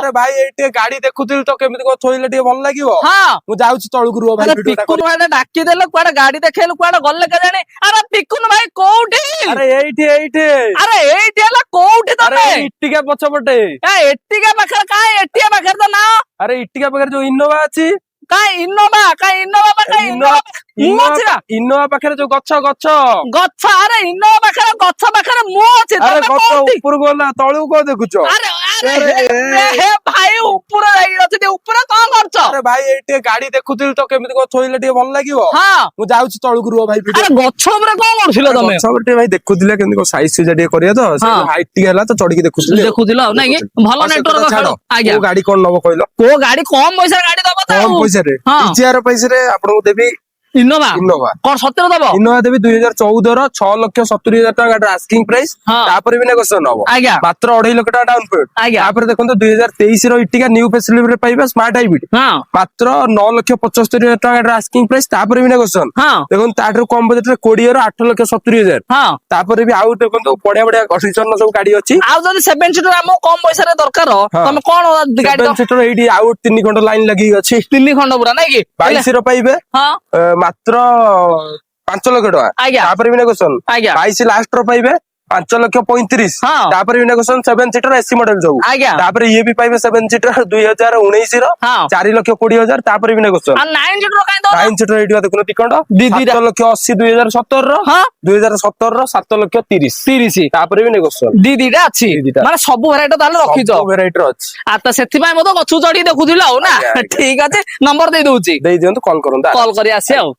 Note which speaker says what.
Speaker 1: ଆରେ ଭାଇ ଏଇଠି ଗାଡି ଦେଖୁଥିଲି ତ କେମିତି କଣ ଥୋଇଲେ ଟିକେ ଭଲ ଲାଗିବ।
Speaker 2: ହଁ
Speaker 1: ମୁଁ ଯାଉଛି ତଳକୁ ରୁହ ଭାଇ ଭିଡିଓ ଟା
Speaker 2: ପିକୁନ ଭାଇ ଡାକିଦେଲେ କୁଆଡେ ଗାଡି ଦେଖେଇଲୁ କୁଆଡେ ଗଲେ କେଜାଣି। ଆରେ ପିକୁନ ଭାଇ କୋଉଠି?
Speaker 1: ଆରେ ଏଇଠି
Speaker 2: ଆରେ ଏଇଠି ହେଲା କୋଉଠି
Speaker 1: ଆରେ
Speaker 2: ତମେ?
Speaker 1: ଇଟିକା ପଛପଟେ।
Speaker 2: ଏଟିକା ପାଖରେ କାଇଁ ଏଟିକା ପାଖରେ ତ ନା।
Speaker 1: ଆରେ ଇଟିକା ପାଖରେ ଯୋଉ ଇନୋଭା ଅଛି।
Speaker 2: କାଇଁ ଇନୋଭା ପାଖରେ ମୁଁ ଅଛି ନା।
Speaker 1: ଇନୋଭା ପାଖରେ ଯୋଉ ଗଛ
Speaker 2: ଗଛ ଆରେ ଇନୋଭା ପାଖରେ ଗଛ ପାଖରେ ମୁଁ ଅଛି।
Speaker 1: ଆରେ
Speaker 2: ତମେ
Speaker 1: ଗଛ
Speaker 2: କୋଉଠି?
Speaker 1: ଉପରକୁ ଗଲା ତଳକୁ କଣ ଦେଖୁଛ?
Speaker 2: ଆରେ ହେ ଭାଇ ଉପରେ ଯାଇକି ଅଛି ଉପରେ କଣ କରୁଛ?
Speaker 1: ଆରେ ଭାଇ ଏଇଠି ଗାଡି ଦେଖୁଥିଲି ତ କେମିତି କଣ ଥୋଇଲେ ଟିକେ ଭଲ ଲାଗିବ।
Speaker 2: ହଁ
Speaker 1: ମୁଁ ଯାଉଛି ତଳକୁ ରୁହ ଭାଇ ଭିଡିଓ।
Speaker 2: ଆରେ ଗଛ ଉପରେ କଣ କରୁଥିଲ ତମେ?
Speaker 1: ଗଛ ଉପରେ ଟିକେ ଭାଇ ଦେଖୁଥିଲେ କେମିତି କଣ ସାଇଜ ସୁଜା ଟିକେ କରିବା ତ ସେ ହାଇଟ୍ ଟିକେ ହେଲା ତ ଚଢିକି ଦେଖୁଥିଲି।
Speaker 2: ଦେଖୁଥିଲ ଆଉ ନାଇଁ କି ଭଲ ନେଟୱାର୍କ
Speaker 1: ଛାଡ।
Speaker 2: ଆଜ୍ଞା
Speaker 1: କୋଉ ଗାଡି କଣ ନବ କହିଲ?
Speaker 2: କୋଉ ଗାଡି କମ ପଇସାରେ ଗାଡି ଦବ ତ
Speaker 1: କମ ପଇସାରେ ଇଜିଆର ପଇସାରେ ଆପଣଙ୍କୁ ଦେବି
Speaker 2: ଇନୋଭା କଣ ସତରେ ଦବ?
Speaker 1: ଇନୋଭା ଦେବି 2014 6,70,000 ଟଙ୍କା ଗାଡିର ଆସ୍କିଂ ପ୍ରାଇସ୍। ତାପରେ ବି ନେଗୋସିଏସନ ହବ
Speaker 2: ଆଜ୍ଞା
Speaker 1: ମାତ୍ର 2.5 ଲକ୍ଷ ଟଙ୍କା ଡାଉନ ପେମେଣ୍ଟ।
Speaker 2: ଆଜ୍ଞା
Speaker 1: ତାପରେ ଦେଖନ୍ତୁ 2023 ର ଇଟିକା ନ୍ୟୁ ଫେସିଲିଟି ରେ ପାଇବା ସ୍ମାର୍ଟ ହାଇବ୍ରିଡ ମାତ୍ର 9,75,000 ଟଙ୍କା ଗାଡିର ଆସ୍କିଂ ପ୍ରାଇସ୍। ତାପରେ ବି ନେଗୋସିଏସନ ଦେଖନ୍ତୁ ତାଠାରୁ କମ ବଜେଟ ରେ 20 ର 8,70,000। ତାପରେ ବି ଆଉ ଦେଖନ୍ତୁ ବଢିଆ ବଢିଆ କଣ୍ଡିସନ ସବୁ ଗାଡି ଅଛି।
Speaker 2: ଆଉ ଯଦି 7 ସିଟର ଆମକୁ କମ ପଇସାରେ ଦରକାର ତମେ କଣ ଗାଡି
Speaker 1: 7 ସିଟର ଏଇଠି ଆଉ 3 ଖଣ୍ଡ ଲାଇନ ଲାଗିକି ଅଛି।
Speaker 2: 3 ଖଣ୍ଡ ପୁରା ନାଇଁ କି
Speaker 1: 22 ର ପାଇବେ ମାତ୍ର 5 ଲକ୍ଷ ଟଙ୍କା।
Speaker 2: ଆଜ୍ଞା
Speaker 1: ତାପରେ ବି ନେଗୋସିଏସନ 22 ଲାଷ୍ଟ ର ପାଇବେ 5,35,000। ତାପରେ ବି ନେଗୋସିଏସନ 7 ସିଟର ଏସି ମଡେଲ ସବୁ। ତାପରେ ଇଏ ବି ପାଇବେ 7 ସିଟର 2019 ର 4,20,000। ତାପରେ ବି ନେଗୋସିଏସନ
Speaker 2: 9 ସିଟର କାଇଁ ଦଉନ?
Speaker 1: 9 ସିଟର ଏଇଠି ଦେଖୁନ ଟିକଟ 7,80,000 2017 ର 2017 ର 7,30,000। ତାପରେ ବି ନେଗୋସିଏସନ
Speaker 2: ଦିଟା ଅଛି ମାନେ ସବୁ ଭେରାଇଟି ତାହେଲେ ରଖିଛ।
Speaker 1: ସବୁ ଭେରାଇଟିର ଅଛି।
Speaker 2: ଆଚ୍ଛା ସେଥିପାଇଁ ମୁଁ ତ ଗଛକୁ ଚଢିକି ଦେଖୁଥିଲି ଆଉ ନା। ଠିକ ଅଛି ନମ୍ବର ଦେଇ ଦଉଛି
Speaker 1: ଦେଇ ଦିଅନ୍ତୁ କଲ୍ କରନ୍ତୁ
Speaker 2: କଲ୍ କରି ଆସି ଆଉ।